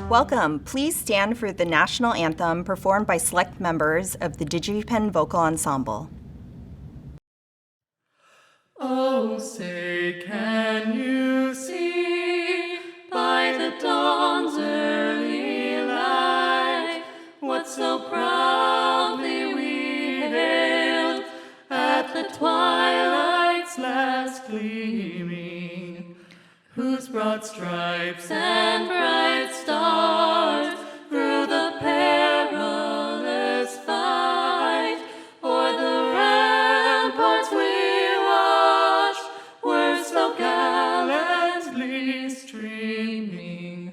Welcome. Please stand for the national anthem performed by select members of the DigiPen Vocal Ensemble. Oh, say, can you see by the dawn's early light what so proudly we hailed at the twilight's last gleaming, whose broad stripes and bright stars through the perilous fight o'er the ramparts we watched were so gallantly streaming,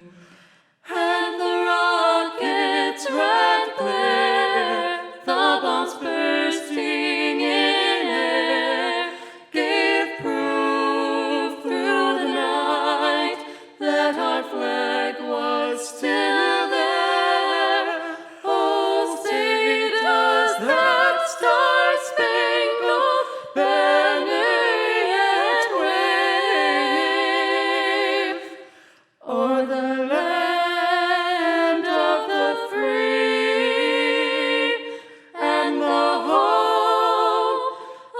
and the rocket's red glare, the bombs bursting in air, gave proof through the night that our flag was still there. Oh, say does that star-spangled banner yet wave o'er the land of the free and the home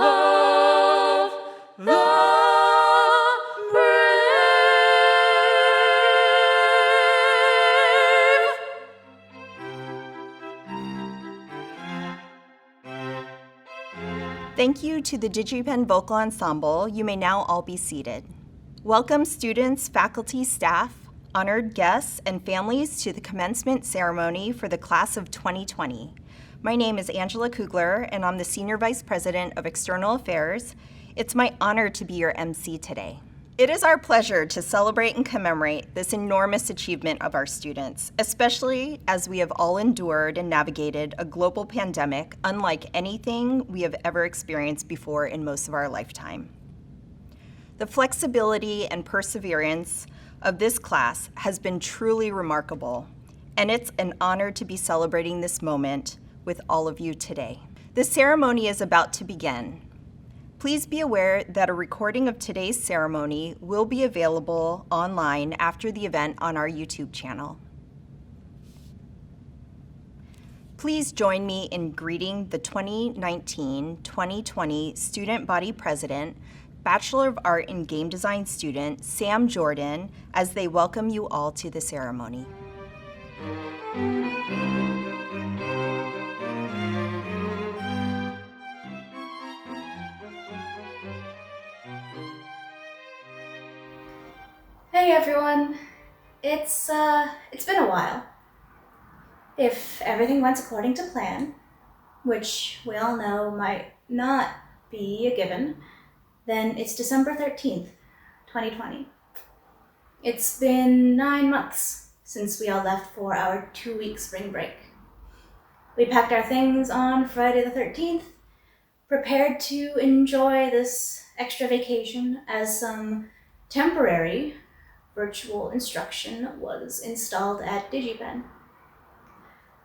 of the brave? Thank you to the DigiPen Vocal Ensemble. You may now all be seated. Welcome students, faculty, staff, honored guests, and families to the commencement ceremony for the class of 2020. My name is Angela Kugler, and I'm the Senior Vice President of External Affairs. It's my honor to be your MC today. It is our pleasure to celebrate and commemorate this enormous achievement of our students, especially as we have all endured and navigated a global pandemic unlike anything we have ever experienced before in most of our lifetime. The flexibility and perseverance of this class has been truly remarkable, and it's an honor to be celebrating this moment with all of you today. The ceremony is about to begin. Please be aware that a recording of today's ceremony will be available online after the event on our YouTube channel. Please join me in greeting the 2019-2020 Student Body President, Bachelor of Art in Game Design student Sam Jordan, as they welcome you all to the ceremony. Hey everyone, it's been a while. If everything went according to plan, which we all know might not be a given, then it's December 13th, 2020. It's been 9 months since we all left for our 2-week spring break. We packed our things on Friday the 13th, prepared to enjoy this extra vacation as some temporary virtual instruction was installed at DigiPen.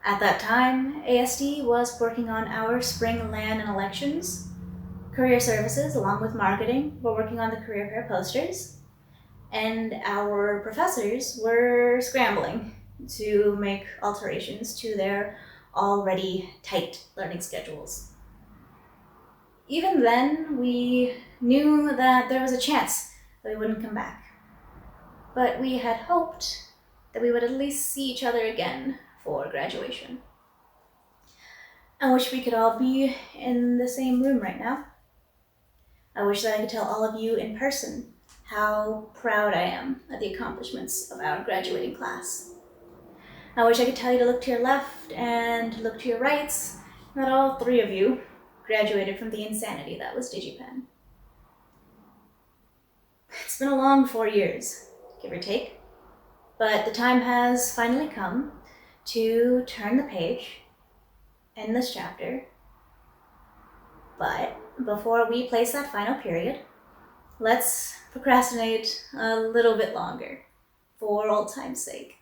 At that time, ASD was working on our spring LAN and elections. Career services, along with marketing, were working on the career fair posters, and our professors were scrambling to make alterations to their already tight learning schedules. Even then, we knew that there was a chance that we wouldn't come back. But we had hoped that we would at least see each other again for graduation. I wish we could all be in the same room right now. I wish that I could tell all of you in person how proud I am of the accomplishments of our graduating class. I wish I could tell you to look to your left and look to your rights, that all 3 of you graduated from the insanity that was DigiPen. It's been a long 4 years, give or take, but the time has finally come to turn the page, end this chapter. But before we place that final period, let's procrastinate a little bit longer for old time's sake.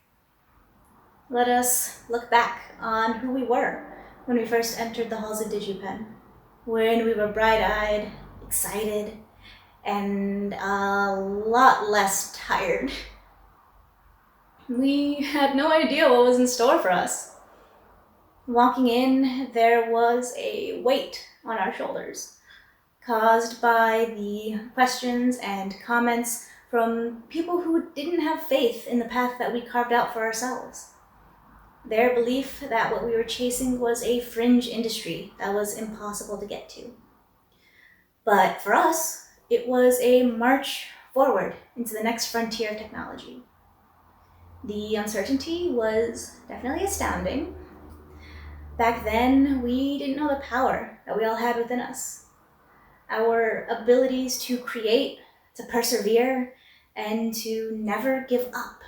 Let us look back on who we were when we first entered the halls of DigiPen, when we were bright-eyed, excited, and a lot less tired. We had no idea what was in store for us. Walking in, there was a weight on our shoulders, caused by the questions and comments from people who didn't have faith in the path that we carved out for ourselves. Their belief that what we were chasing was a fringe industry that was impossible to get to. But for us, it was a march forward into the next frontier of technology. The uncertainty was definitely astounding. Back then, we didn't know the power that we all had within us. Our abilities to create, to persevere, and to never give up.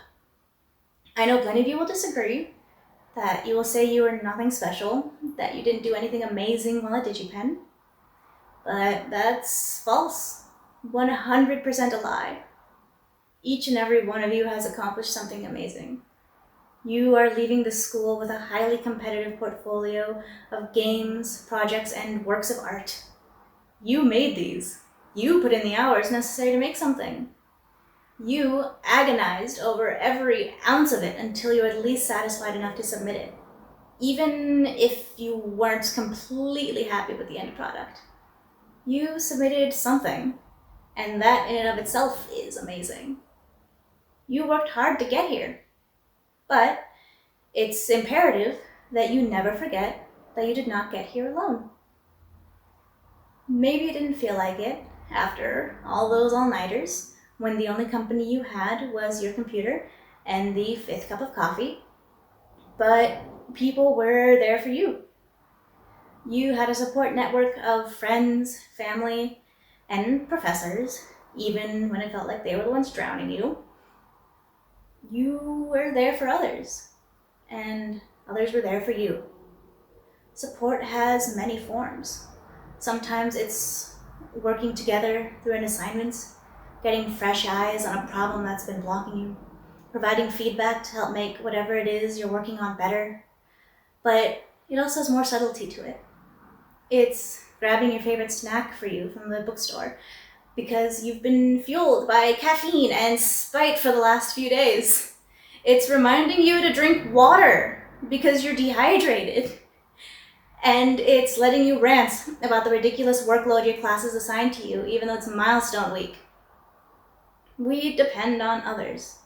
I know plenty of you will disagree, that you will say you were nothing special, that you didn't do anything amazing while at DigiPen. But that's false. 100% a lie. Each and every one of you has accomplished something amazing. You are leaving the school with a highly competitive portfolio of games, projects, and works of art. You made these. You put in the hours necessary to make something. You agonized over every ounce of it until you were at least satisfied enough to submit it, even if you weren't completely happy with the end product. You submitted something, and that in and of itself is amazing. You worked hard to get here, but it's imperative that you never forget that you did not get here alone. Maybe you didn't feel like it after all those all-nighters, when the only company you had was your computer and the 5th cup of coffee, but people were there for you. You had a support network of friends, family, and professors, even when it felt like they were the ones drowning you. You were there for others, and others were there for you. Support has many forms. Sometimes it's working together through an assignment, getting fresh eyes on a problem that's been blocking you, providing feedback to help make whatever it is you're working on better. But it also has more subtlety to it. It's grabbing your favorite snack for you from the bookstore because you've been fueled by caffeine and spite for the last few days. It's reminding you to drink water because you're dehydrated. And it's letting you rant about the ridiculous workload your class has assigned to you, even though it's milestone week. We depend on others,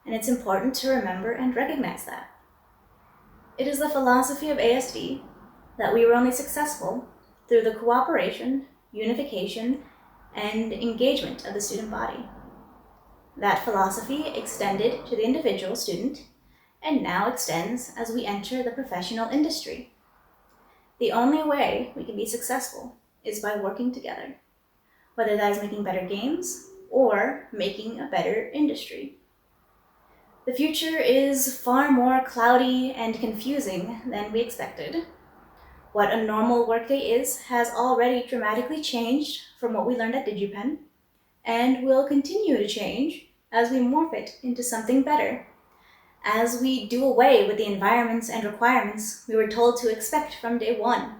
and it's important to remember and recognize that. It is the philosophy of ASD that we were only successful through the cooperation, unification, and engagement of the student body. That philosophy extended to the individual student, and now extends as we enter the professional industry. The only way we can be successful is by working together, whether that is making better games or making a better industry. The future is far more cloudy and confusing than we expected. What a normal workday is has already dramatically changed from what we learned at DigiPen, and will continue to change as we morph it into something better, as we do away with the environments and requirements we were told to expect from day one.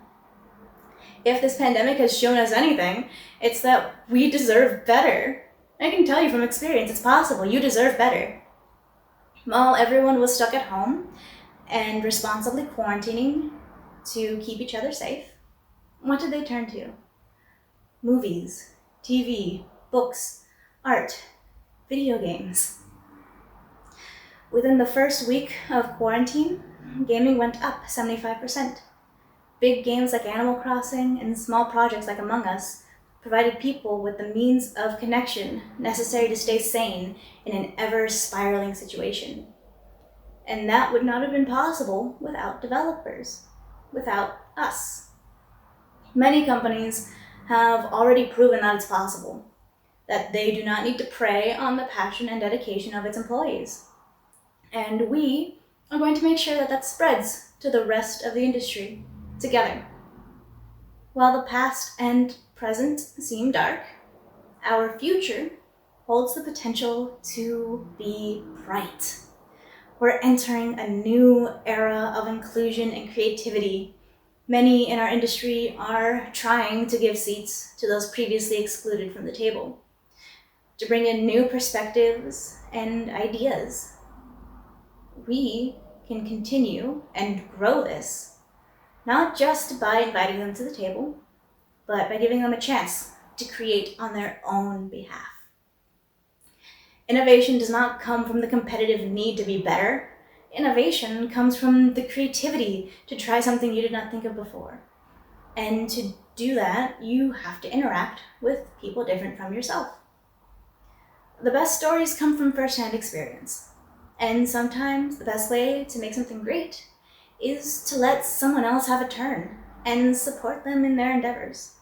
If this pandemic has shown us anything, it's that we deserve better. I can tell you from experience, it's possible. You deserve better. While everyone was stuck at home and responsibly quarantining to keep each other safe, what did they turn to? Movies, TV, books, art, video games. Within the first week of quarantine, gaming went up 75%. Big games like Animal Crossing and small projects like Among Us provided people with the means of connection necessary to stay sane in an ever-spiraling situation. And that would not have been possible without developers, without us. Many companies have already proven that it's possible, that they do not need to prey on the passion and dedication of its employees. And we are going to make sure that that spreads to the rest of the industry together. While the past and present seem dark, our future holds the potential to be bright. We're entering a new era of inclusion and creativity. Many in our industry are trying to give seats to those previously excluded from the table, to bring in new perspectives and ideas. we can continue and grow this, not just by inviting them to the table, but by giving them a chance to create on their own behalf. Innovation does not come from the competitive need to be better. Innovation comes from the creativity to try something you did not think of before. And to do that, you have to interact with people different from yourself. The best stories come from firsthand experience. And sometimes the best way to make something great is to let someone else have a turn and support them in their endeavors.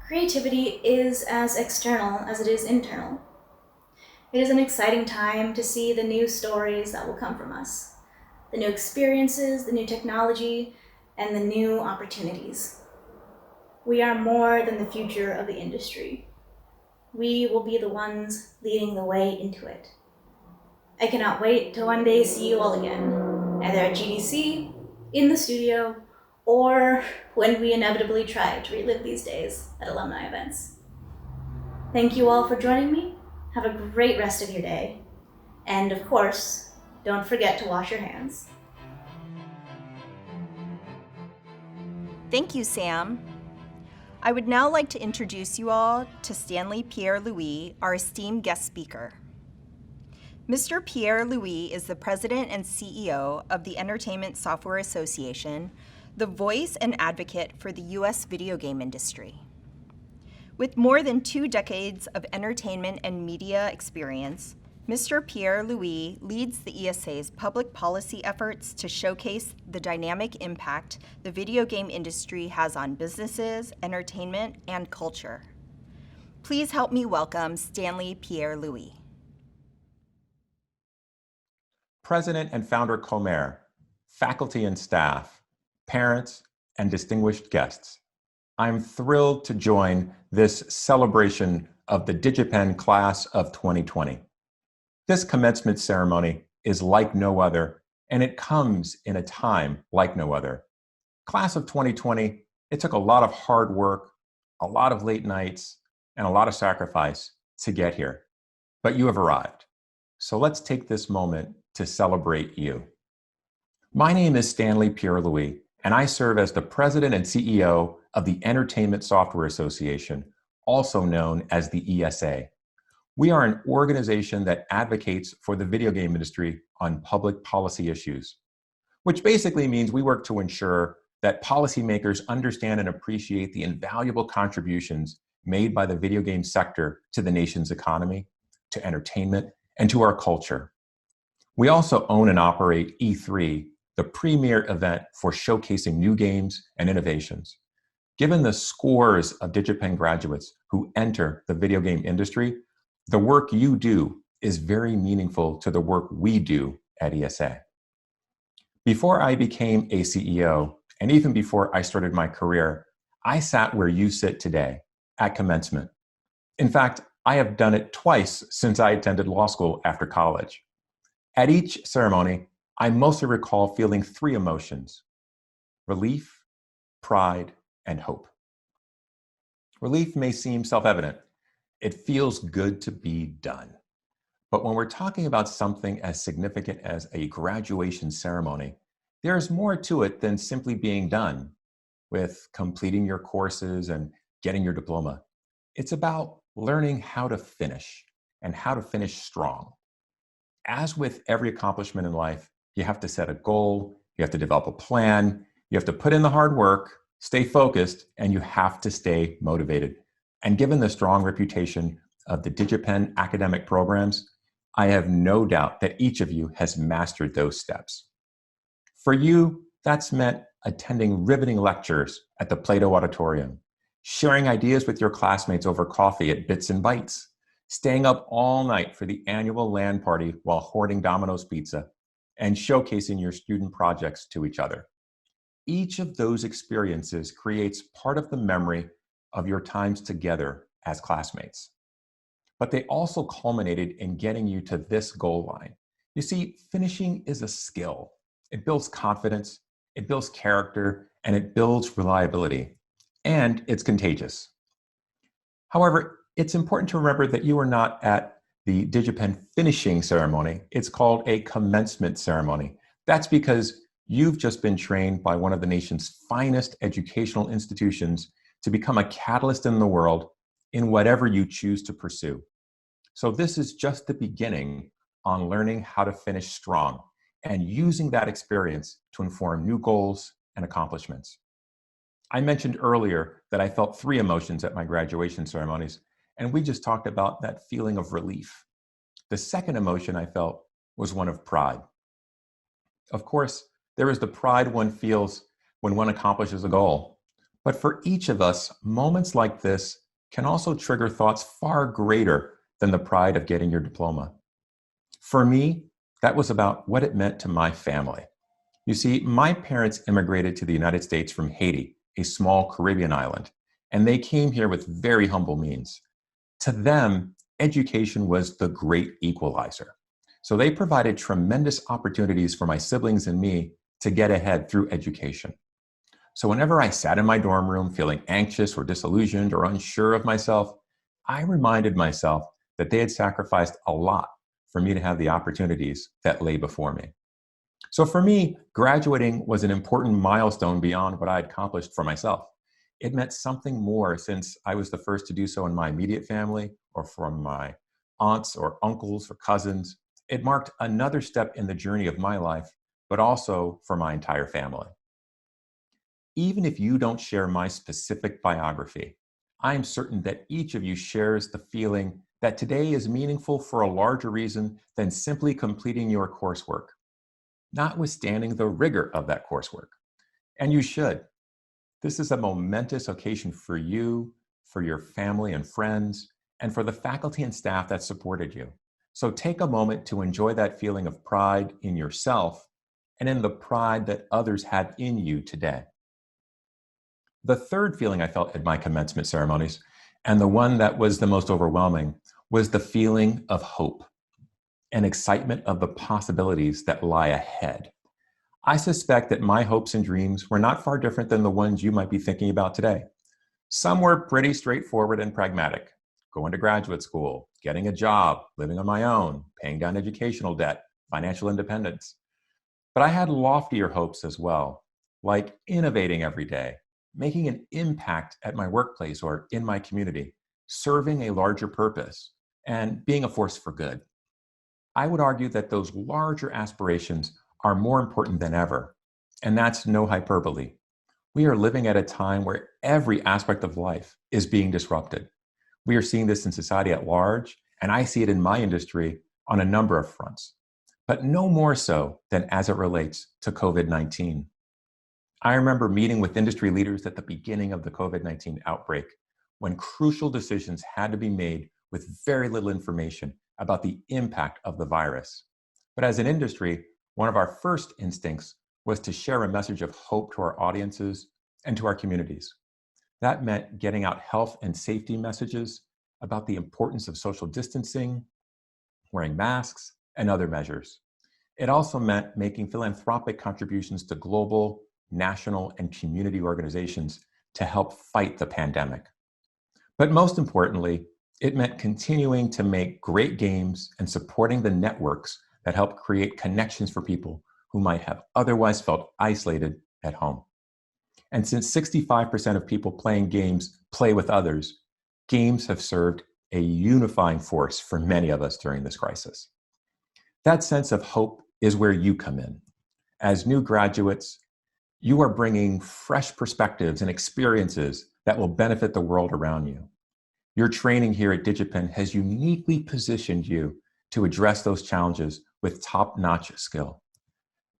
Creativity is as external as it is internal. It is an exciting time to see the new stories that will come from us, the new experiences, the new technology, and the new opportunities. We are more than the future of the industry. We will be the ones leading the way into it. I cannot wait to one day see you all again, either at GDC, in the studio, or when we inevitably try to relive these days at alumni events. Thank you all for joining me. Have a great rest of your day. And of course, don't forget to wash your hands. Thank you, Sam. I would now like to introduce you all to Stanley Pierre-Louis, our esteemed guest speaker. Mr. Pierre-Louis is the president and CEO of the Entertainment Software Association, the voice and advocate for the U.S. video game industry. With more than 2 decades of entertainment and media experience, Mr. Pierre-Louis leads the ESA's public policy efforts to showcase the dynamic impact the video game industry has on businesses, entertainment, and culture. Please help me welcome Stanley Pierre-Louis. President and founder Comair, faculty and staff, parents, and distinguished guests, I'm thrilled to join this celebration of the DigiPen class of 2020. This commencement ceremony is like no other, and it comes in a time like no other. Class of 2020, it took a lot of hard work, a lot of late nights, and a lot of sacrifice to get here, but you have arrived. So let's take this moment to celebrate you. My name is Stanley Pierre-Louis, and I serve as the president and CEO of the Entertainment Software Association, also known as the ESA. We are an organization that advocates for the video game industry on public policy issues, which basically means we work to ensure that policymakers understand and appreciate the invaluable contributions made by the video game sector to the nation's economy, to entertainment, and to our culture. We also own and operate E3, the premier event for showcasing new games and innovations. Given the scores of DigiPen graduates who enter the video game industry, the work you do is very meaningful to the work we do at ESA. Before I became a CEO, and even before I started my career, I sat where you sit today, at commencement. In fact, I have done it twice since I attended law school after college. At each ceremony, I mostly recall feeling 3 emotions: relief, pride, and hope. Relief may seem self-evident. It feels good to be done. But when we're talking about something as significant as a graduation ceremony, there's more to it than simply being done with completing your courses and getting your diploma. It's about learning how to finish and how to finish strong. As with every accomplishment in life, you have to set a goal, you have to develop a plan, you have to put in the hard work, stay focused, and you have to stay motivated. And given the strong reputation of the DigiPen academic programs, I have no doubt that each of you has mastered those steps. For you, that's meant attending riveting lectures at the Plato Auditorium, sharing ideas with your classmates over coffee at Bits and Bites, staying up all night for the annual LAN party while hoarding Domino's pizza, and showcasing your student projects to each other. Each of those experiences creates part of the memory of your times together as classmates. But they also culminated in getting you to this goal line. You see, finishing is a skill. It builds confidence, it builds character, and it builds reliability. And it's contagious. However, it's important to remember that you are not at the DigiPen finishing ceremony, it's called a commencement ceremony. That's because you've just been trained by one of the nation's finest educational institutions to become a catalyst in the world in whatever you choose to pursue. So this is just the beginning on learning how to finish strong and using that experience to inform new goals and accomplishments. I mentioned earlier that I felt 3 emotions at my graduation ceremonies, and we just talked about that feeling of relief. The second emotion I felt was one of pride. Of course, there is the pride one feels when one accomplishes a goal. But for each of us, moments like this can also trigger thoughts far greater than the pride of getting your diploma. For me, that was about what it meant to my family. You see, my parents immigrated to the United States from Haiti, a small Caribbean island, and they came here with very humble means. To them, education was the great equalizer. So they provided tremendous opportunities for my siblings and me to get ahead through education. So whenever I sat in my dorm room feeling anxious or disillusioned or unsure of myself, I reminded myself that they had sacrificed a lot for me to have the opportunities that lay before me. So for me, graduating was an important milestone beyond what I had accomplished for myself. It meant something more since I was the first to do so in my immediate family or from my aunts or uncles or cousins. It marked another step in the journey of my life, but also for my entire family. Even if you don't share my specific biography, I am certain that each of you shares the feeling that today is meaningful for a larger reason than simply completing your coursework, notwithstanding the rigor of that coursework. And you should. This is a momentous occasion for you, for your family and friends, and for the faculty and staff that supported you. So take a moment to enjoy that feeling of pride in yourself and in the pride that others have in you today. The third feeling I felt at my commencement ceremonies, and the one that was the most overwhelming, was the feeling of hope and excitement of the possibilities that lie ahead. I suspect that my hopes and dreams were not far different than the ones you might be thinking about today. Some were pretty straightforward and pragmatic: going to graduate school, getting a job, living on my own, paying down educational debt, financial independence. But I had loftier hopes as well, like innovating every day, making an impact at my workplace or in my community, serving a larger purpose, and being a force for good. I would argue that those larger aspirations are more important than ever, and that's no hyperbole. We are living at a time where every aspect of life is being disrupted. We are seeing this in society at large, and I see it in my industry on a number of fronts, but no more so than as it relates to COVID-19. I remember meeting with industry leaders at the beginning of the COVID-19 outbreak, when crucial decisions had to be made with very little information about the impact of the virus. But as an industry, one of our first instincts was to share a message of hope to our audiences and to our communities. That meant getting out health and safety messages about the importance of social distancing, wearing masks, and other measures. It also meant making philanthropic contributions to global, national, and community organizations to help fight the pandemic. But most importantly, it meant continuing to make great games and supporting the networks that help create connections for people who might have otherwise felt isolated at home. And since 65% of people playing games play with others, games have served a unifying force for many of us during this crisis. That sense of hope is where you come in. As new graduates, you are bringing fresh perspectives and experiences that will benefit the world around you. Your training here at DigiPen has uniquely positioned you to address those challenges with top-notch skill.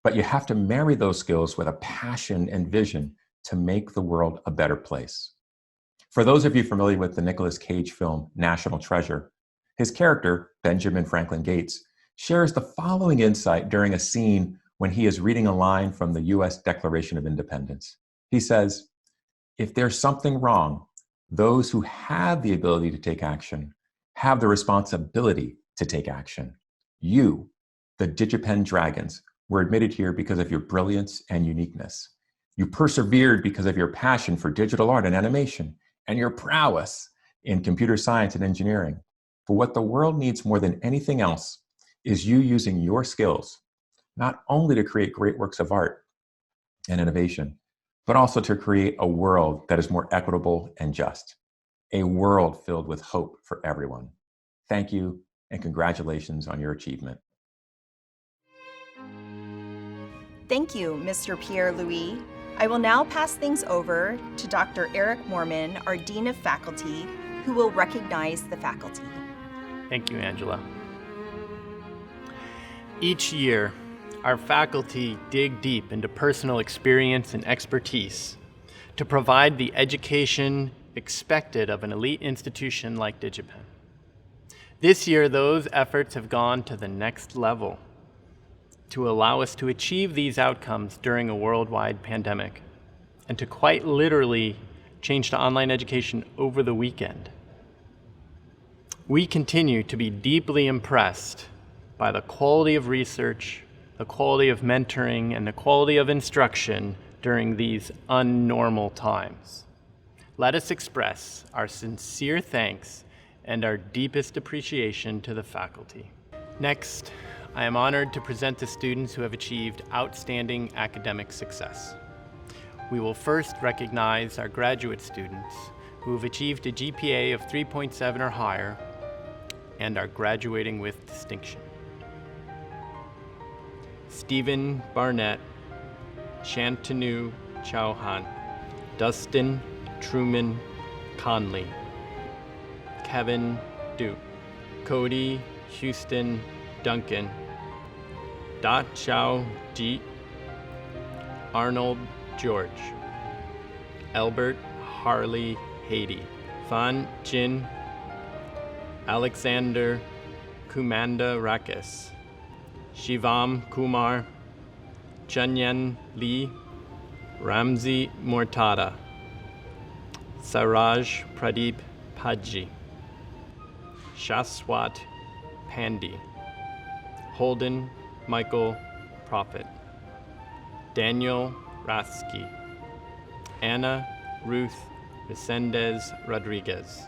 But you have to marry those skills with a passion and vision to make the world a better place. For those of you familiar with the Nicolas Cage film National Treasure, his character, Benjamin Franklin Gates, shares the following insight during a scene when he is reading a line from the US Declaration of Independence. He says, "If there's something wrong, those who have the ability to take action have the responsibility to take action. You, the DigiPen Dragons, were admitted here because of your brilliance and uniqueness. You persevered because of your passion for digital art and animation and your prowess in computer science and engineering. But what the world needs more than anything else is you using your skills, not only to create great works of art and innovation, but also to create a world that is more equitable and just, a world filled with hope for everyone. Thank you, and congratulations on your achievement. Thank you, Mr. Pierre-Louis. I will now pass things over to Dr. Eric Mormon, our Dean of Faculty, who will recognize the faculty. Thank you, Angela. Each year, our faculty dig deep into personal experience and expertise to provide the education expected of an elite institution like DigiPen. This year, those efforts have gone to the next level to allow us to achieve these outcomes during a worldwide pandemic and to quite literally change to online education over the weekend. We continue to be deeply impressed by the quality of research, the quality of mentoring, and the quality of instruction during these unnormal times. Let us express our sincere thanks and our deepest appreciation to the faculty. Next, I am honored to present the students who have achieved outstanding academic success. We will first recognize our graduate students who have achieved a GPA of 3.7 or higher and are graduating with distinction. Stephen Barnett, Shantanu Chauhan, Dustin Truman Conley, Kevin Duke, Cody Houston Duncan, Da Chao Jeet, Arnold George, Albert Harley Haiti, Fan Jin, Alexander Kumanda Rakesh, Shivam Kumar, Chunyan Lee, Ramzi Mortada, Saraj Pradeep Paji, Shaswat Pandi, Holden Michael Prophet, Daniel Rasky, Anna Ruth Resendez Rodriguez,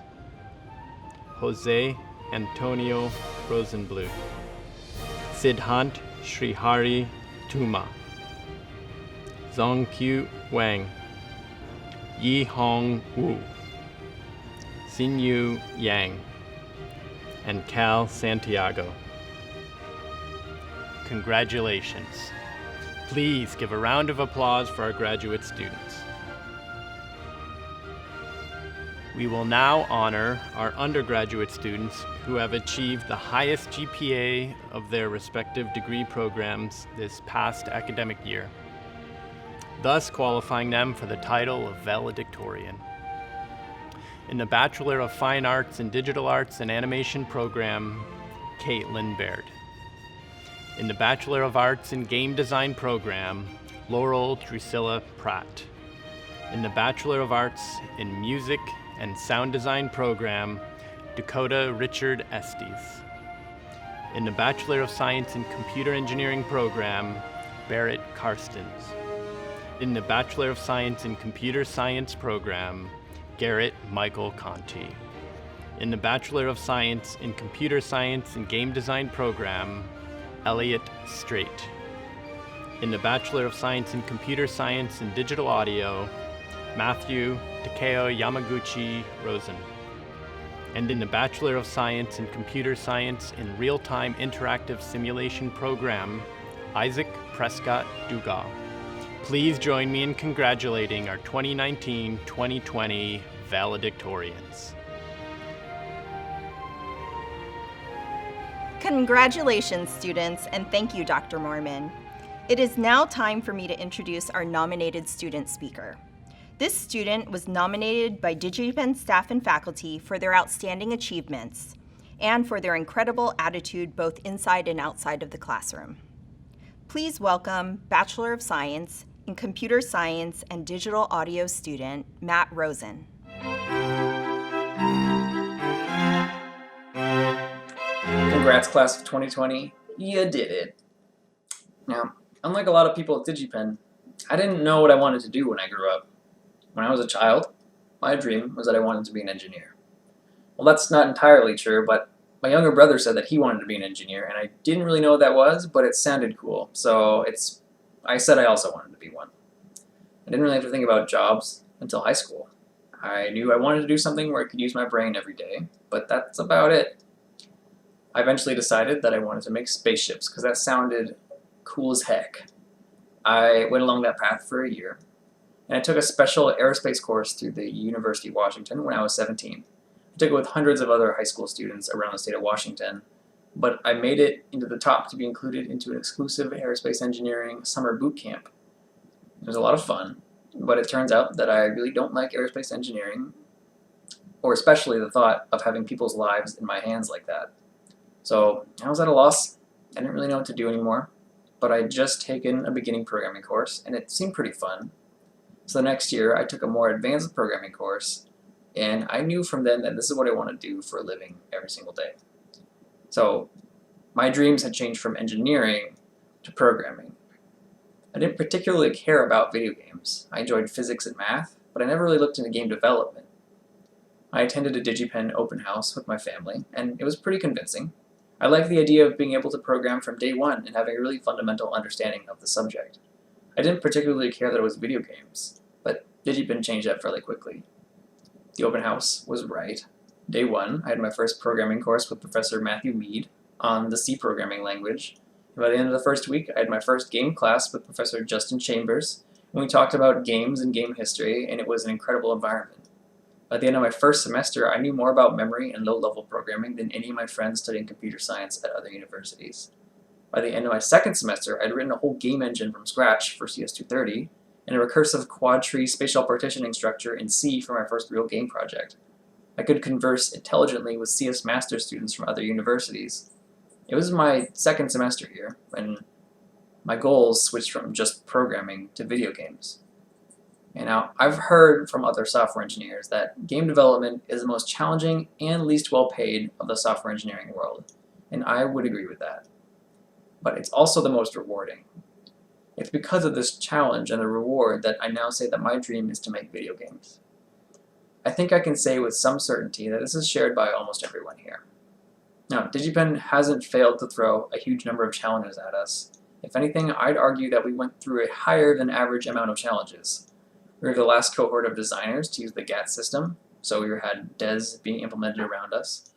Jose Antonio Rosenblum, Siddhant Srihari Tuma, Zongkyu Wang, Yi Hong Wu, Xinyu Yang, and Cal Santiago. Congratulations. Please give a round of applause for our graduate students. We will now honor our undergraduate students who have achieved the highest GPA of their respective degree programs this past academic year, thus qualifying them for the title of Valedictorian. In the Bachelor of Fine Arts in Digital Arts and Animation program, Caitlin Baird. In the Bachelor of Arts in Game Design program, Laurel Drusilla Pratt. In the Bachelor of Arts in Music and Sound Design program, Dakota Richard Estes. In the Bachelor of Science in Computer Engineering program, Barrett Karstens. In the Bachelor of Science in Computer Science program, Garrett Michael Conti. In the Bachelor of Science in Computer Science and Game Design program, Elliot Strait. In the Bachelor of Science in Computer Science and Digital Audio, Matthew Takeo Yamaguchi Rosen. And in the Bachelor of Science in Computer Science in Real-Time Interactive Simulation program, Isaac Prescott Dugas. Please join me in congratulating our 2019-2020 Valedictorians. Congratulations, students, and thank you, Dr. Mormon. It is now time for me to introduce our nominated student speaker. This student was nominated by DigiPen staff and faculty for their outstanding achievements and for their incredible attitude both inside and outside of the classroom. Please welcome Bachelor of Science in Computer Science and Digital Audio student, Matt Rosen. Congrats, class of 2020. You did it. Now, unlike a lot of people at DigiPen, I didn't know what I wanted to do when I grew up. When I was a child, my dream was that I wanted to be an engineer. Well, that's not entirely true, but my younger brother said that he wanted to be an engineer, and I didn't really know what that was, but it sounded cool. So I said I also wanted to be one. I didn't really have to think about jobs until high school. I knew I wanted to do something where I could use my brain every day, but that's about it. I eventually decided that I wanted to make spaceships because that sounded cool as heck. I went along that path for a year, and I took a special aerospace course through the University of Washington when I was 17. I took it with hundreds of other high school students around the state of Washington, but I made it into the top to be included into an exclusive aerospace engineering summer boot camp. It was a lot of fun, but it turns out that I really don't like aerospace engineering, or especially the thought of having people's lives in my hands like that. So I was at a loss. I didn't really know what to do anymore, but I'd just taken a beginning programming course, and it seemed pretty fun. So the next year, I took a more advanced programming course, and I knew from then that this is what I want to do for a living every single day. So my dreams had changed from engineering to programming. I didn't particularly care about video games. I enjoyed physics and math, but I never really looked into game development. I attended a DigiPen open house with my family, and it was pretty convincing. I liked the idea of being able to program from day one and having a really fundamental understanding of the subject. I didn't particularly care that it was video games, but DigiPen changed that fairly quickly. The open house was right. Day one, I had my first programming course with Professor Matthew Mead on the C programming language. And by the end of the first week, I had my first game class with Professor Justin Chambers, and we talked about games and game history, and it was an incredible environment. By the end of my first semester, I knew more about memory and low-level programming than any of my friends studying computer science at other universities. By the end of my second semester, I'd written a whole game engine from scratch for CS230, and a recursive quad-tree spatial partitioning structure in C for my first real game project. I could converse intelligently with CS master students from other universities. It was my second semester here, and my goals switched from just programming to video games. And now, I've heard from other software engineers that game development is the most challenging and least well paid of the software engineering world, and I would agree with that. But it's also the most rewarding. It's because of this challenge and the reward that I now say that my dream is to make video games. I think I can say with some certainty that this is shared by almost everyone here. Now, DigiPen hasn't failed to throw a huge number of challenges at us. If anything, I'd argue that we went through a higher than average amount of challenges. We were the last cohort of designers to use the GATT system, so we had DES being implemented around us.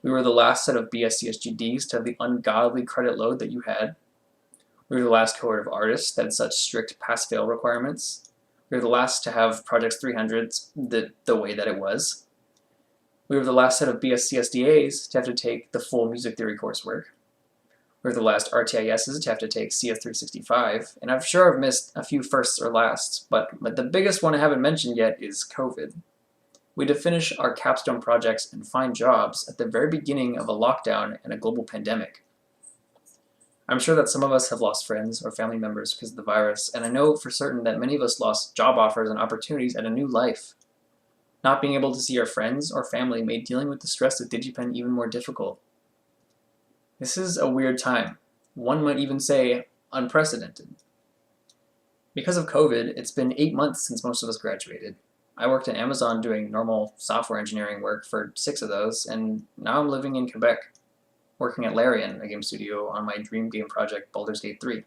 We were the last set of BSCSGDs to have the ungodly credit load that you had. We were the last cohort of artists that had such strict pass-fail requirements. We were the last to have Projects 300s the way that it was. We were the last set of BSCSDAs to have to take the full music theory coursework. We were the last RTISs to have to take CS365, and I'm sure I've missed a few firsts or lasts, but the biggest one I haven't mentioned yet is COVID. We had to finish our capstone projects and find jobs at the very beginning of a lockdown and a global pandemic. I'm sure that some of us have lost friends or family members because of the virus, and I know for certain that many of us lost job offers and opportunities and a new life. Not being able to see our friends or family made dealing with the stress of DigiPen even more difficult. This is a weird time. One might even say unprecedented. Because of COVID, it's been 8 months since most of us graduated. I worked at Amazon doing normal software engineering work for 6 of those, and now I'm living in Quebec, working at Larian, a game studio, on my dream game project, Baldur's Gate 3.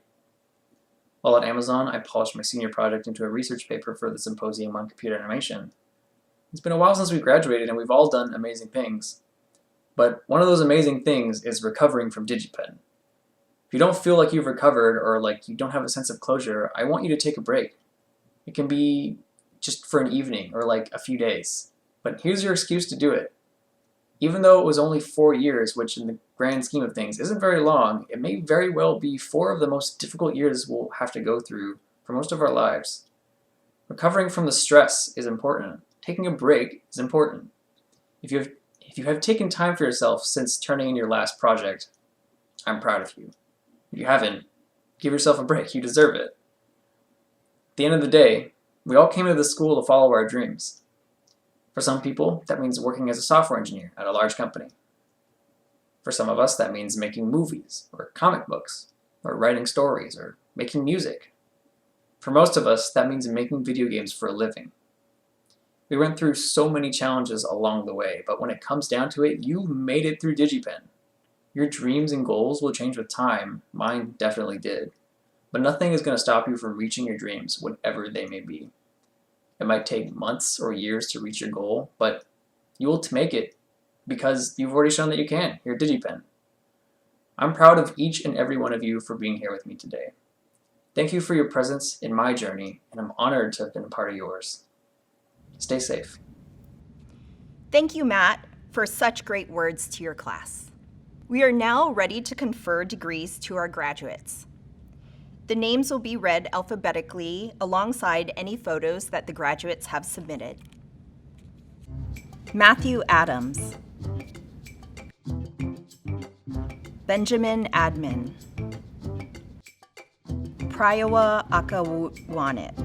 While at Amazon, I polished my senior project into a research paper for the Symposium on Computer Animation. It's been a while since we graduated, and we've all done amazing things. But one of those amazing things is recovering from DigiPen. If you don't feel like you've recovered or like you don't have a sense of closure, I want you to take a break. It can be just for an evening or like a few days. But here's your excuse to do it. Even though it was only 4 years, which in the grand scheme of things isn't very long, it may very well be 4 of the most difficult years we'll have to go through for most of our lives. Recovering from the stress is important. Taking a break is important. If you have taken time for yourself since turning in your last project, I'm proud of you. If you haven't, give yourself a break. You deserve it. At the end of the day, we all came to this school to follow our dreams. For some people, that means working as a software engineer at a large company. For some of us, that means making movies, or comic books, or writing stories, or making music. For most of us, that means making video games for a living. We went through so many challenges along the way, but when it comes down to it, you made it through DigiPen. Your dreams and goals will change with time. Mine definitely did. But nothing is going to stop you from reaching your dreams, whatever they may be. It might take months or years to reach your goal, but you will make it because you've already shown that you can here at DigiPen. I'm proud of each and every one of you for being here with me today. Thank you for your presence in my journey, and I'm honored to have been a part of yours. Stay safe. Thank you, Matt, for such great words to your class. We are now ready to confer degrees to our graduates. The names will be read alphabetically alongside any photos that the graduates have submitted. Matthew Adams. Benjamin Admin. Prayawa Akawanit.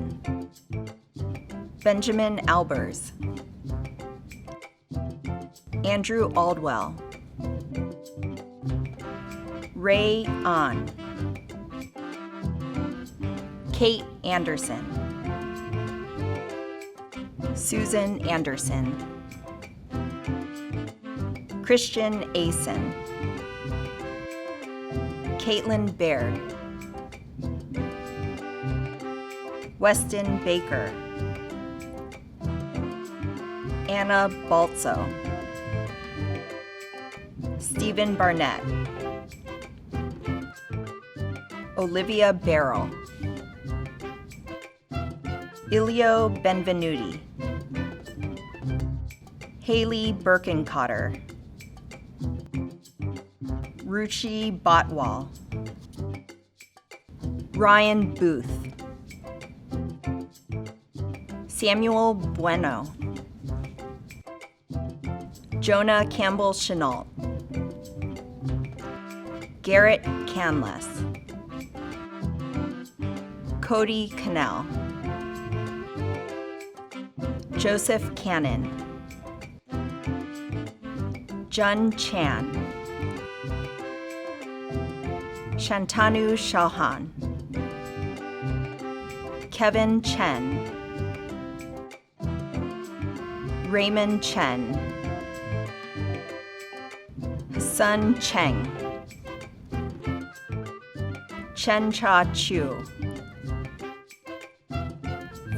Benjamin Albers. Andrew Aldwell. Ray Ahn. Kate Anderson. Susan Anderson. Christian Asen. Caitlin Baird. Weston Baker. Anna Baltzo. Stephen Barnett. Olivia Barrell. Ilio Benvenuti. Haley Birkencotter. Ruchi Botwal. Ryan Booth. Samuel Bueno. Jonah Campbell Chenault. Garrett Canless. Cody Cannell. Joseph Cannon. Jun Chan. Shantanu Chauhan. Kevin Chen. Raymond Chen. Sun Cheng. Chen Cha Chu.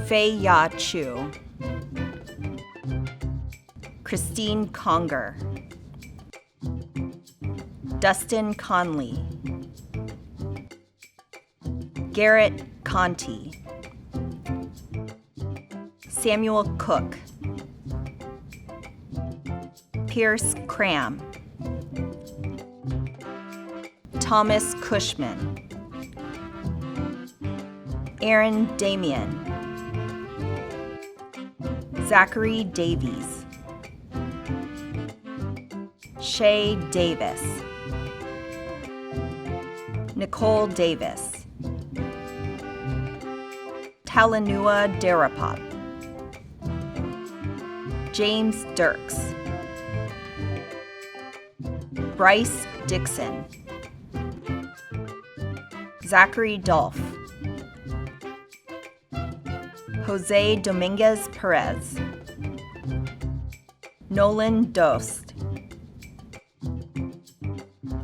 Fei Ya Chu. Christine Conger. Dustin Conley. Garrett Conti. Samuel Cook. Pierce Cram. Thomas Cushman. Aaron Damian. Zachary Davies. Shay Davis. Nicole Davis. Talanua Darapop. James Dirks. Bryce Dixon. Zachary Dolph. Jose Dominguez Perez. Nolan Dost.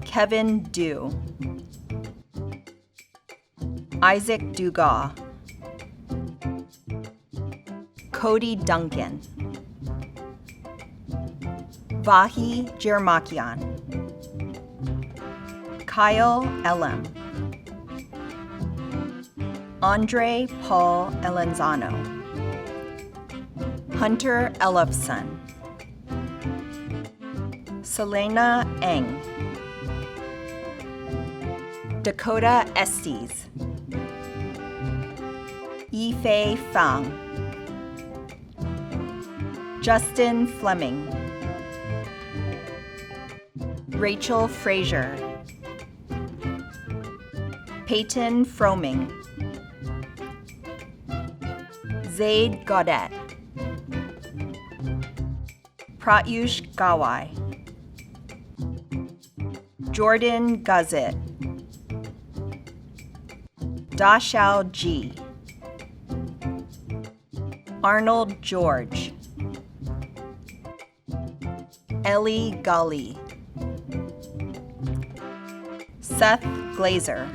Kevin Dew. Isaac Dugas. Cody Duncan. Vahi Jermakian. Kyle Elam. Andre Paul Elenzano. Hunter Elofson. Selena Eng. Dakota Estes. Yifei Fang. Justin Fleming. Rachel Frazier. Peyton Froming. Zaid Gaudet. Pratyush Gawai. Jordan Gazit. Dashao G. Arnold George. Ellie Gali, Seth Glazer,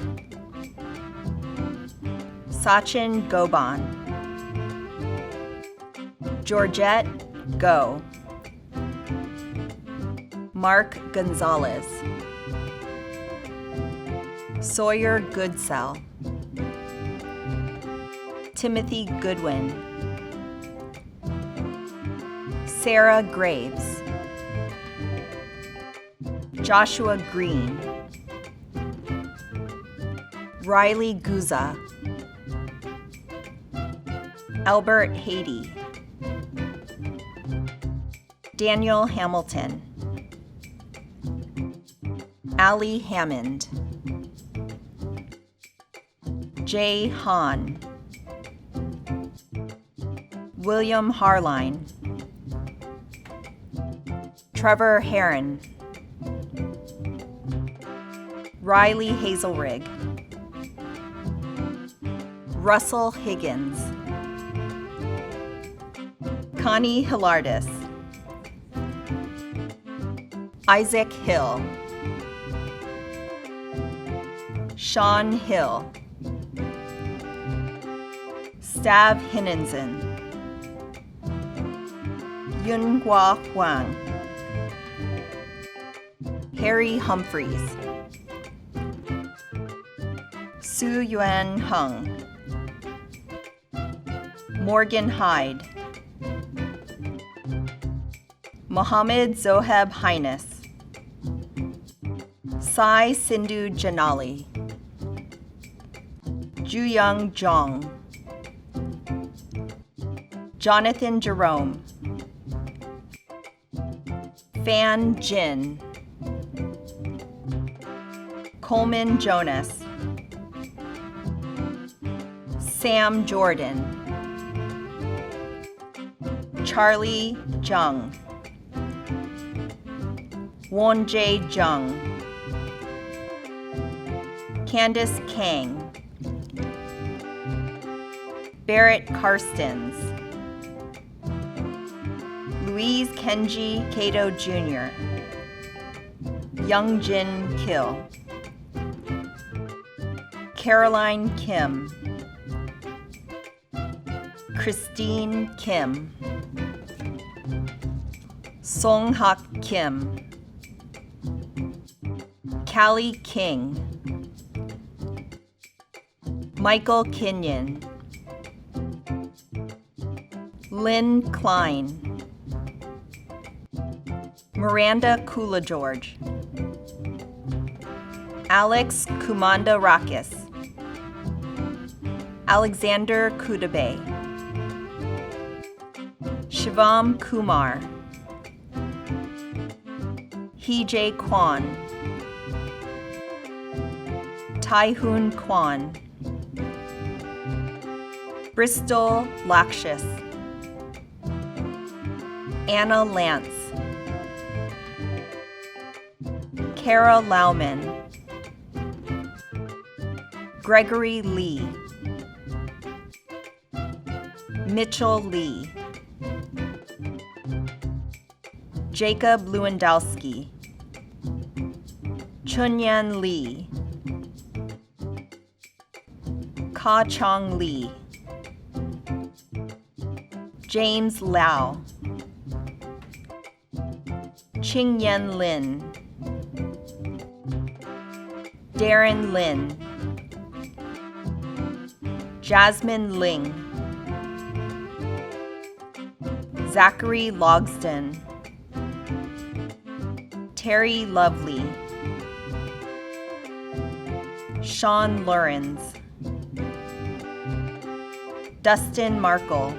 Sachin Goban, Georgette Go, Mark Gonzalez, Sawyer Goodsell, Timothy Goodwin, Sarah Graves, Joshua Green, Riley Guza, Albert Haiti, Daniel Hamilton, Allie Hammond, Jay Hahn, William Harline, Trevor Heron, Riley Hazelrig, Russell Higgins, Connie Hillardis, Isaac Hill, Sean Hill, Stav Hinensen, Yunhua Huang, Harry Humphreys, Su Yuan Hung, Morgan Hyde, Mohammed Zoheb Hines, Sai Sindhu Janali, Juyung Zhang, Jonathan Jerome, Fan Jin, Coleman Jonas, Sam Jordan, Charlie Jung, Wonjae Jung, Candace Kang, Barrett Karstens, Louise Kenji Kato Jr., Youngjin Kill, Caroline Kim, Christine Kim, Song Hak Kim, Callie King, Michael Kenyon, Lynn Klein, Miranda Kula George, Alex Kumanda Rakis, Alexander Kudabe, Shivam Kumar, Hee-Jae Kwan, Tai-Hoon Kwan, Bristol Lakshis, Anna Lance, Kara Lauman, Gregory Lee, Mitchell Lee, Jacob Lewandowski, Chunyan Lee, Ka Chong Lee, James Lau, Qingyan Lin, Darren Lin, Jasmine Ling, Zachary Logston, Terry Lovely, Sean Lawrence, Dustin Markle,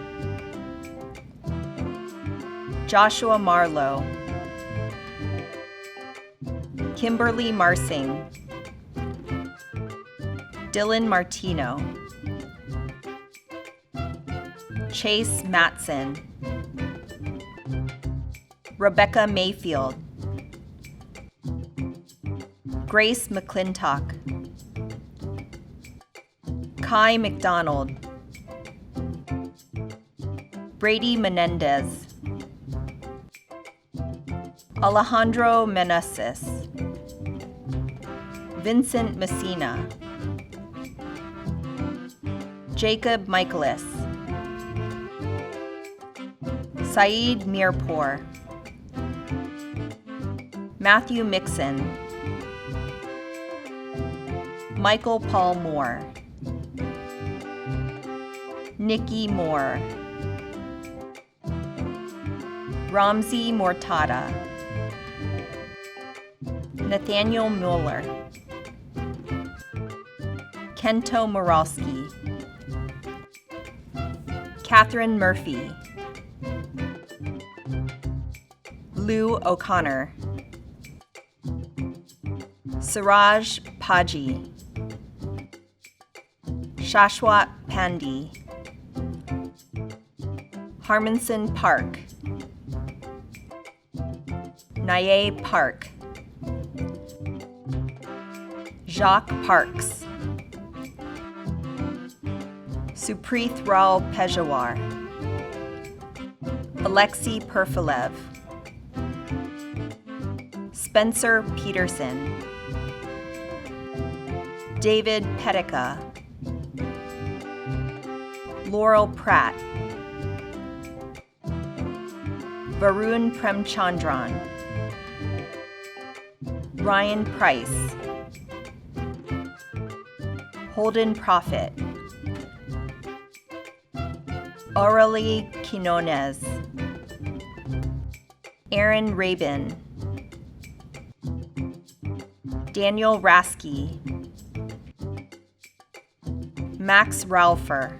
Joshua Marlowe, Kimberly Marsing, Dylan Martino, Chase Matson, Rebecca Mayfield, Grace McClintock, Kai McDonald, Brady Menendez, Alejandro Meneses, Vincent Messina, Jacob Michaelis, Saeed Mirpour, Matthew Mixon, Michael Paul Moore, Nikki Moore, Ramzi Mortada, Nathaniel Mueller, Kento Moralski, Catherine Murphy, Lou O'Connor, Siraj Paji, Shashwat Pandey, Harmanson Park, Naye Park, Jacques Parks, Supreet Rao Pejawar, Alexei Perfilev, Spencer Peterson, David Petica, Laurel Pratt, Varun Premchandran, Ryan Price, Holden Prophet, Aurelie Quinones, Aaron Rabin, Daniel Rasky, Max Ralfer,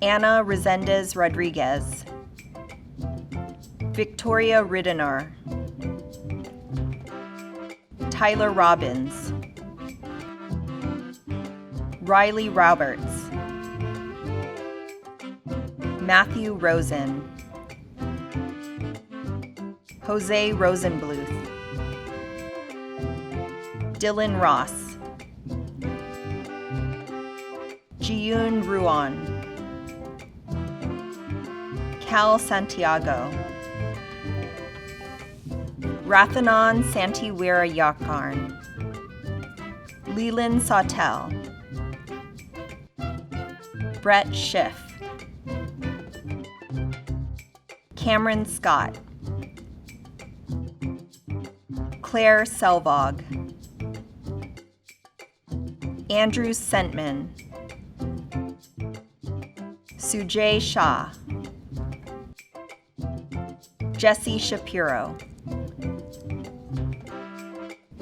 Anna Resendez Rodriguez, Victoria Ridenour, Tyler Robbins, Riley Roberts, Matthew Rosen, Jose Rosenbluth, Dylan Ross, Jiyun Ruan, Cal Santiago, Rathanan Santiwira Yakarn, Leland Sawtell, Brett Schiff, Cameron Scott, Claire Selvog, Andrew Sentman, Sujay Shah, Jesse Shapiro,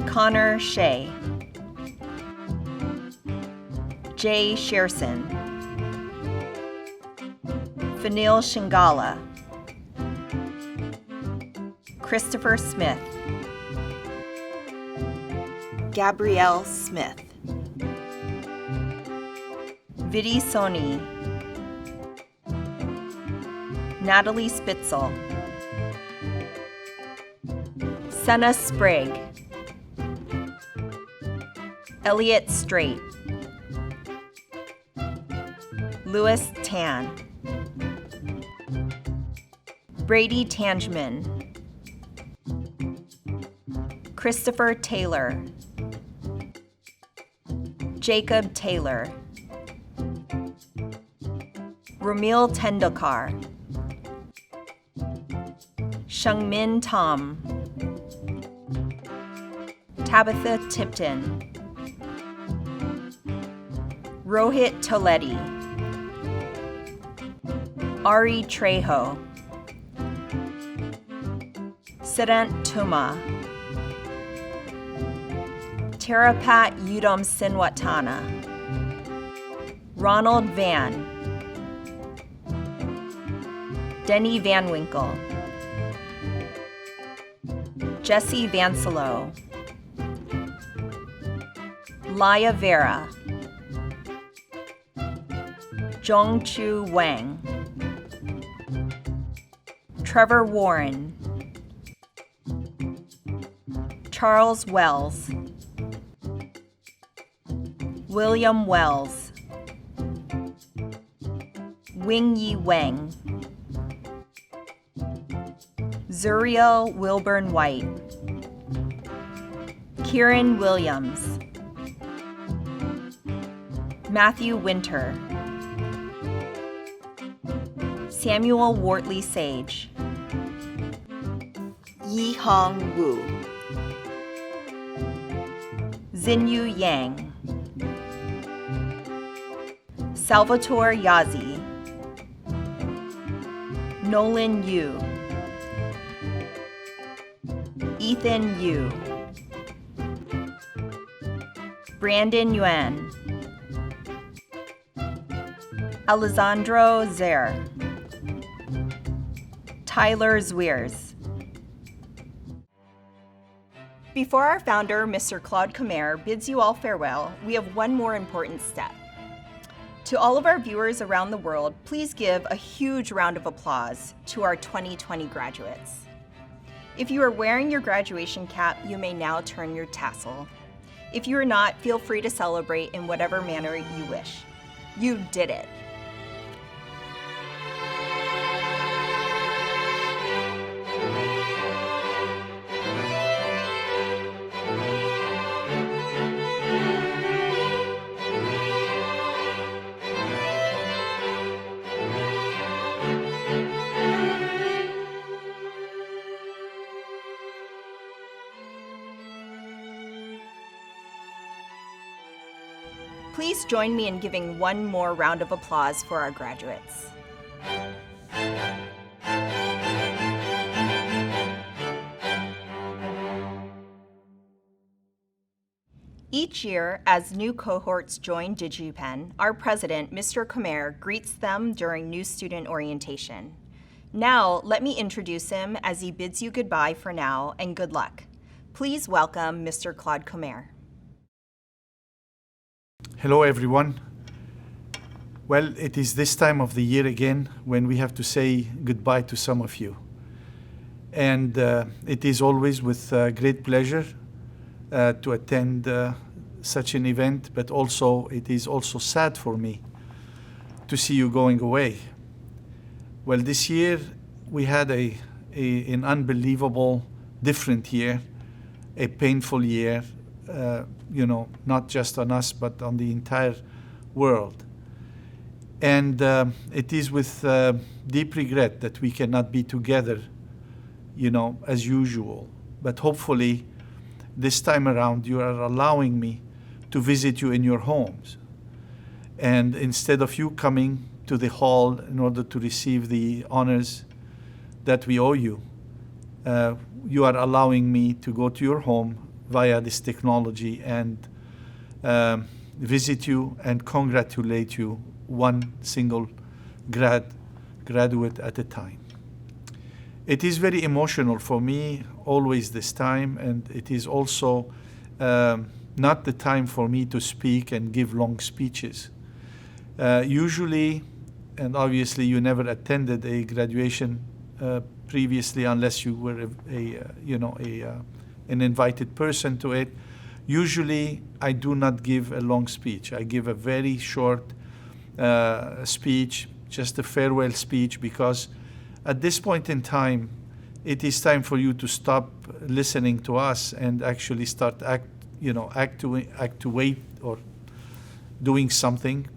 Connor Shea, Jay Shearson, Fanil Shingala, Christopher Smith, Gabrielle Smith, Vidi Soni, Natalie Spitzel, Senna Sprague, Elliot Strait, Louis Tan, Brady Tangeman, Christopher Taylor, Jacob Taylor, Ramil Tendulkar, Shungmin Tom, Tabitha Tipton, Rohit Toledi, Ari Trejo, Siddhant Tuma, Tarapat Udom Sinwatana, Ronald Van, Denny Van Winkle, Jesse Vansalo, Laya Vera, Zhongchu Wang, Trevor Warren, Charles Wells, William Wells, Wing Yi Wang, Zuriel Wilburn White, Kieran Williams, Matthew Winter, Samuel Wortley Sage, Yi Hong Wu, Xinyu Yang, Salvatore Yazzie, Nolan Yu, Ethan Yu, Brandon Yuan, Alessandro Zer, Tyler Zwiers. Before our founder, Mr. Claude Comair, bids you all farewell, we have one more important step. To all of our viewers around the world, please give a huge round of applause to our 2020 graduates. If you are wearing your graduation cap, you may now turn your tassel. If you are not, feel free to celebrate in whatever manner you wish. You did it. Please join me in giving one more round of applause for our graduates. Each year, as new cohorts join DigiPen, our president, Mr. Comair, greets them during new student orientation. Now, let me introduce him as he bids you goodbye for now and good luck. Please welcome Mr. Claude Comair. Hello, everyone. Well, it is this time of the year again when we have to say goodbye to some of you. And it is always with great pleasure to attend such an event, but also it is also sad for me to see you going away. Well, this year we had an unbelievable, different year, a painful year, not just on us, but on the entire world. And it is with deep regret that we cannot be together, as usual. But hopefully, this time around, you are allowing me to visit you in your homes. And instead of you coming to the hall in order to receive the honors that we owe you, you are allowing me to go to your home via this technology and visit you and congratulate you one single graduate at a time. It is very emotional for me always this time, and it is also not the time for me to speak and give long speeches. Usually, and obviously you never attended a graduation previously unless you were an invited person to it. Usually, I do not give a long speech. I give a very short speech, just a farewell speech, because at this point in time, it is time for you to stop listening to us and actually start actuate or doing something.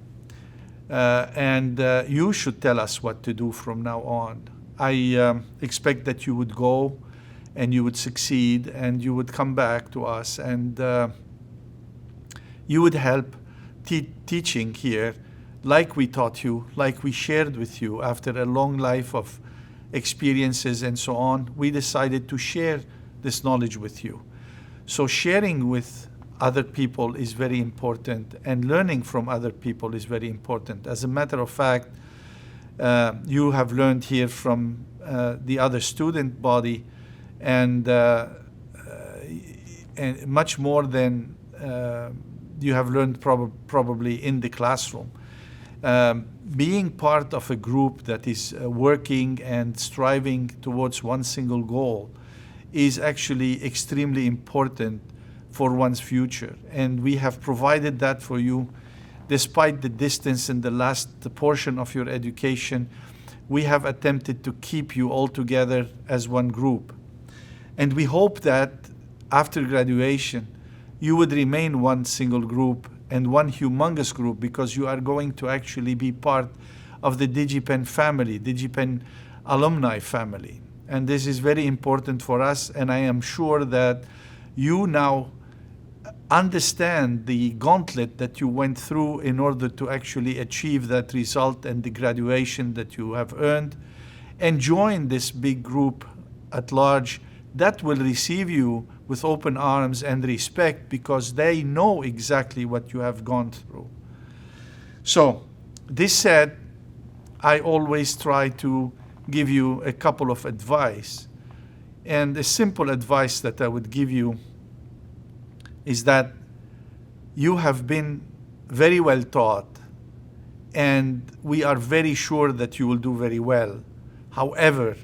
And you should tell us what to do from now on. I expect that you would go and you would succeed, and you would come back to us, and you would help teaching here like we taught you, like we shared with you. After a long life of experiences and so on, we decided to share this knowledge with you. So sharing with other people is very important, and learning from other people is very important. As a matter of fact, you have learned here from the other student body, and much more than you have learned probably in the classroom. Being part of a group that is working and striving towards one single goal is actually extremely important for one's future. And we have provided that for you despite the distance in the last portion of your education. we have attempted to keep you all together as one group. And we hope that after graduation, you would remain one single group and one humongous group, because you are going to actually be part of the DigiPen family, DigiPen alumni family. And this is very important for us, and I am sure that you now understand the gauntlet that you went through in order to actually achieve that result and the graduation that you have earned, and join this big group at large that will receive you with open arms and respect, because they know exactly what you have gone through. So, this said, I always try to give you a couple of advice. And a simple advice that I would give you is that you have been very well taught, and we are very sure that you will do very well. However,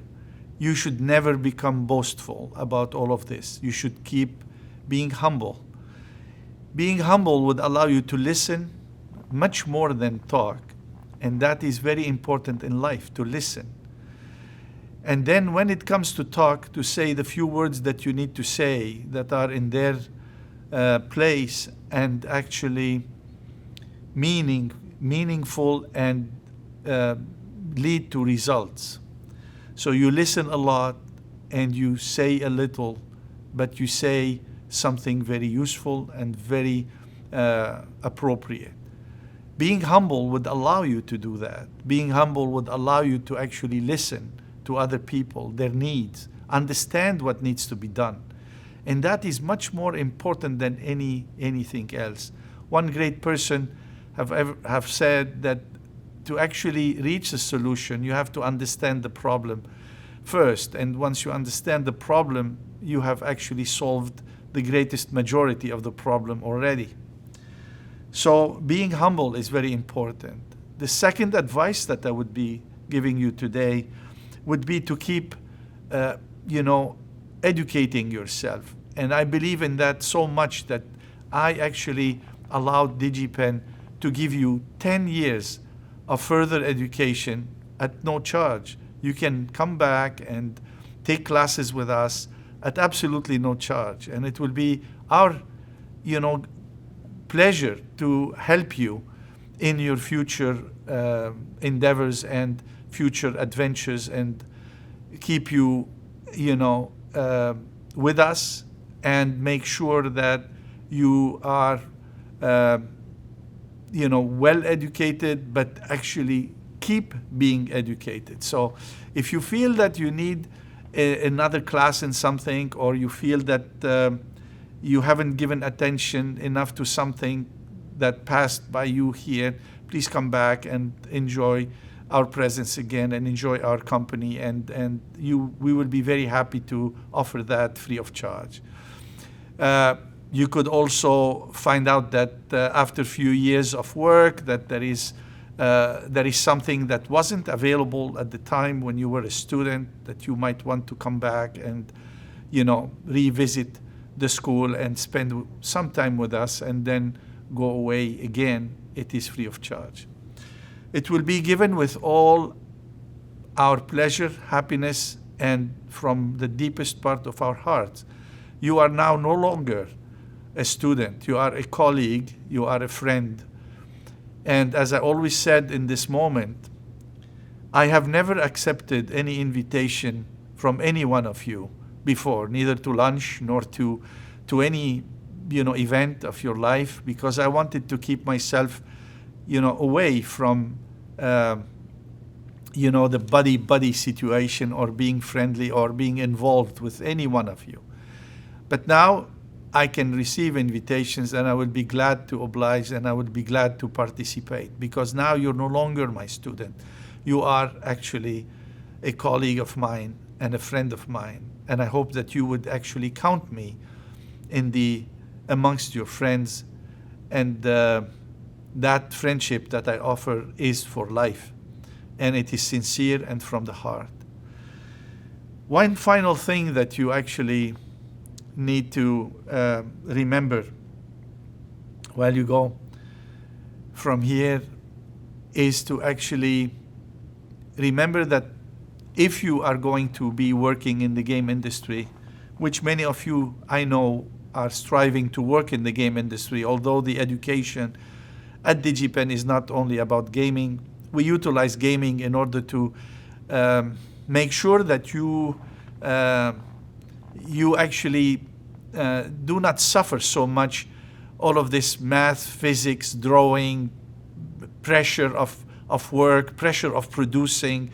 you should never become boastful about all of this. You should keep being humble. Being humble would allow you to listen much more than talk. And that is very important in life, to listen. And then when it comes to talk, to say the few words that you need to say that are in their place and actually meaningful and lead to results. So you listen a lot and you say a little, but you say something very useful and very appropriate. Being humble would allow you to do that. Being humble would allow you to actually listen to other people, their needs, understand what needs to be done. And that is much more important than anything else. One great person have said that to actually reach a solution, you have to understand the problem first. And once you understand the problem, you have actually solved the greatest majority of the problem already. So being humble is very important. The second advice that I would be giving you today would be to keep, educating yourself. And I believe in that so much that I actually allowed DigiPen to give you 10 years of further education at no charge. You can come back and take classes with us at absolutely no charge. And it will be our, pleasure to help you in your future endeavors and future adventures, and keep you, with us, and make sure that you are, well educated, but actually keep being educated. So if you feel that you need another class in something, or you feel that you haven't given attention enough to something that passed by you here, please come back and enjoy our presence again and enjoy our company, and we will be very happy to offer that free of charge. You could also find out that after a few years of work that there is something that wasn't available at the time when you were a student, that you might want to come back and revisit the school and spend some time with us and then go away again. It is free of charge. It will be given with all our pleasure, happiness, and from the deepest part of our hearts. You are now no longer a student. You are a colleague. You are a friend. And as I always said in this moment, I have never accepted any invitation from any one of you before, neither to lunch nor to any event of your life, because I wanted to keep myself away from the buddy situation, or being friendly, or being involved with any one of you. But now I can receive invitations, and I will be glad to oblige, and I would be glad to participate, because now you're no longer my student. You are actually a colleague of mine and a friend of mine, and I hope that you would actually count me amongst your friends, and that friendship that I offer is for life, and it is sincere and from the heart. One final thing that you actually need to remember while you go from here is to actually remember that if you are going to be working in the game industry, which many of you I know are striving to work in the game industry, although the education at DigiPen is not only about gaming. We utilize gaming in order to make sure that you actually do not suffer so much all of this math, physics, drawing, pressure of work, pressure of producing,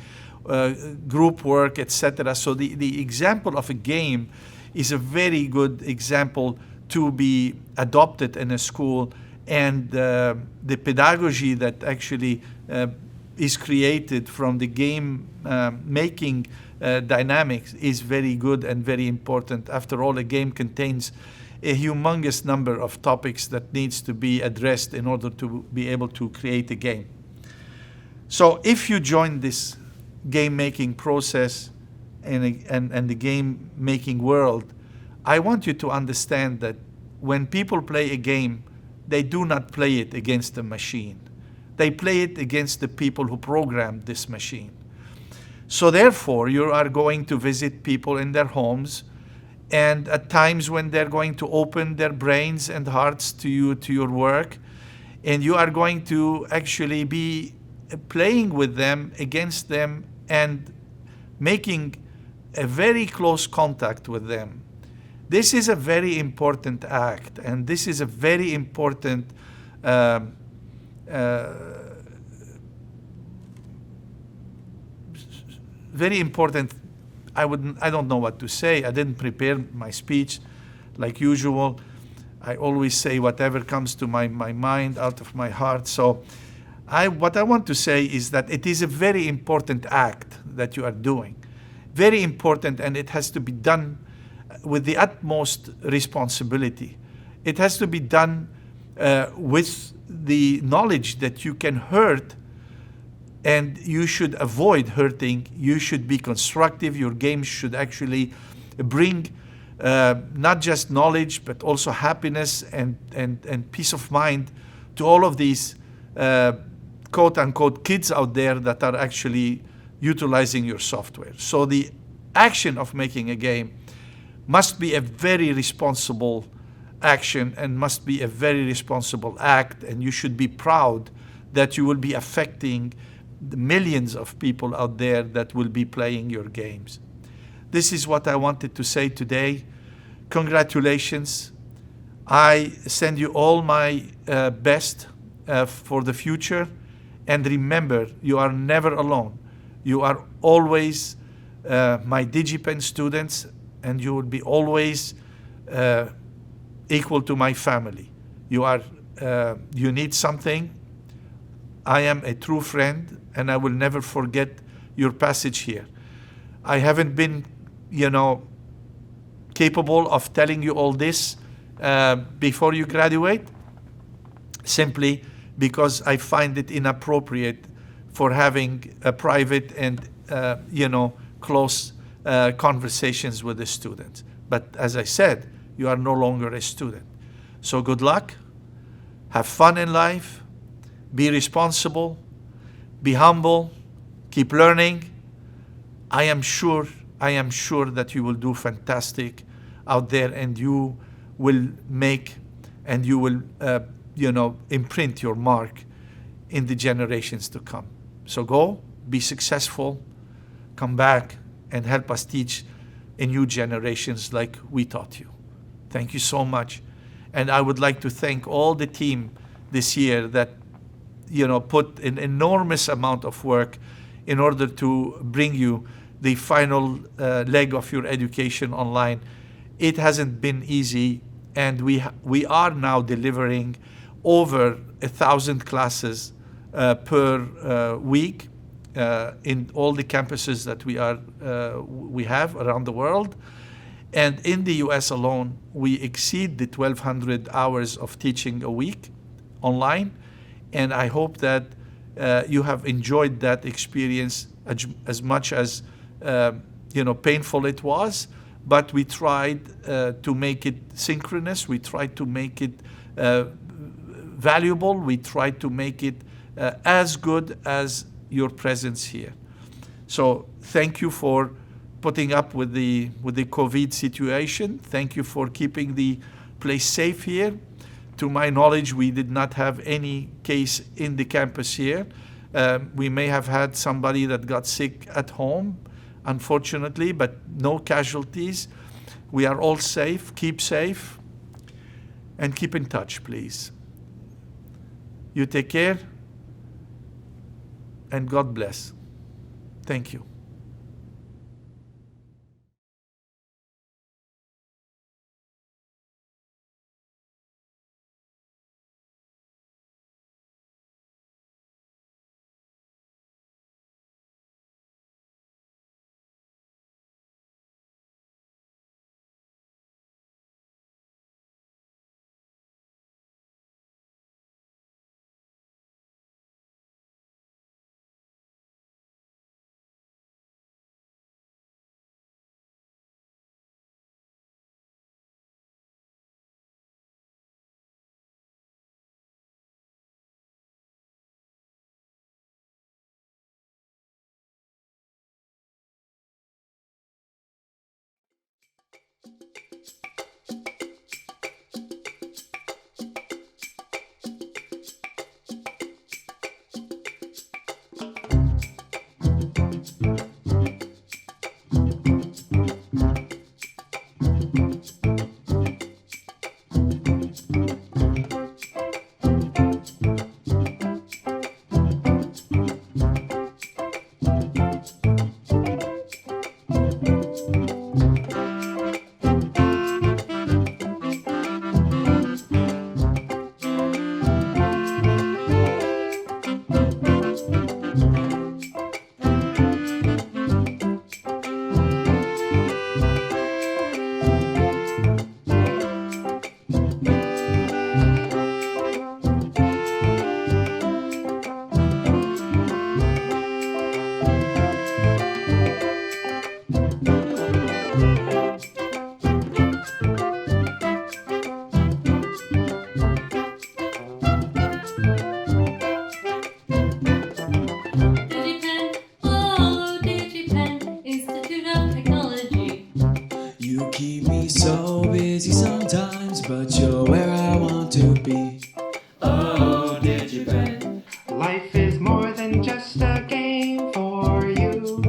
group work, etc. So the example of a game is a very good example to be adopted in a school, and the pedagogy that actually is created from the game making dynamics is very good and very important. After all, a game contains a humongous number of topics that needs to be addressed in order to be able to create a game. So if you join this game making process and the game making world, I want you to understand that when people play a game, they do not play it against a machine. They play it against the people who programmed this machine. So therefore, you are going to visit people in their homes, and at times when they're going to open their brains and hearts to you, to your work, and you are going to actually be playing with them, against them, and making a very close contact with them. This is a very important act, and this is a very important I don't know what to say. I didn't prepare my speech like usual. I always say whatever comes to my mind, out of my heart. So what I want to say is that it is a very important act that you are doing. Very important, and it has to be done with the utmost responsibility. It has to be done with the knowledge that you can hurt, and you should avoid hurting. You should be constructive. Your games should actually bring not just knowledge, but also happiness and peace of mind to all of these quote-unquote kids out there that are actually utilizing your software. So the action of making a game must be a very responsible action and must be a very responsible act, and you should be proud that you will be affecting the millions of people out there that will be playing your games. This is what I wanted to say today. Congratulations. I send you all my best for the future, and remember, you are never alone. You are always my DigiPen students, and you will be always equal to my family. You need something, I am a true friend, and I will never forget your passage here. I haven't been, capable of telling you all this before you graduate, simply because I find it inappropriate for having a private and, close conversations with the students. But as I said, you are no longer a student. So good luck, have fun in life, be responsible, be humble, keep learning. I am sure that you will do fantastic out there, and you will make and you will, imprint your mark in the generations to come. So go, be successful, come back and help us teach a new generations like we taught you. Thank you so much. And I would like to thank all the team this year that, put an enormous amount of work in order to bring you the final leg of your education online. It hasn't been easy, and we are now delivering over 1,000 classes per week in all the campuses that we have around the world. And in the US alone, we exceed the 1,200 hours of teaching a week online. And I hope that you have enjoyed that experience as much as painful it was. But we tried to make it synchronous. We tried to make it valuable. We tried to make it as good as your presence here. So thank you for putting up with the COVID situation. Thank you for keeping the place safe here. To my knowledge, we did not have any case in the campus here. We may have had somebody that got sick at home, unfortunately, but no casualties. We are all safe. Keep safe and keep in touch, please. You take care and God bless. Thank you. DigiPen, oh, DigiPen Institute of Technology. You keep me so busy sometimes, but you're where I want to be. Oh, DigiPen. Life is more than just a game for you.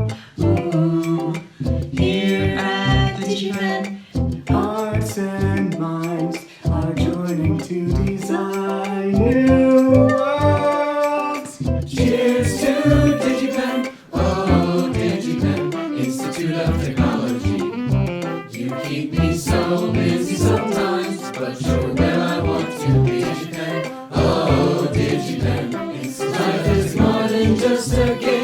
Here at DigiPen, Hearts and minds are joining to design new worlds. cheers to DigiPen. Oh, DigiPen, Institute of Technology. You keep me so busy sometimes, but you're where I want to be. DigiPen, oh, DigiPen, Institute of Technology. Life is more than just a game.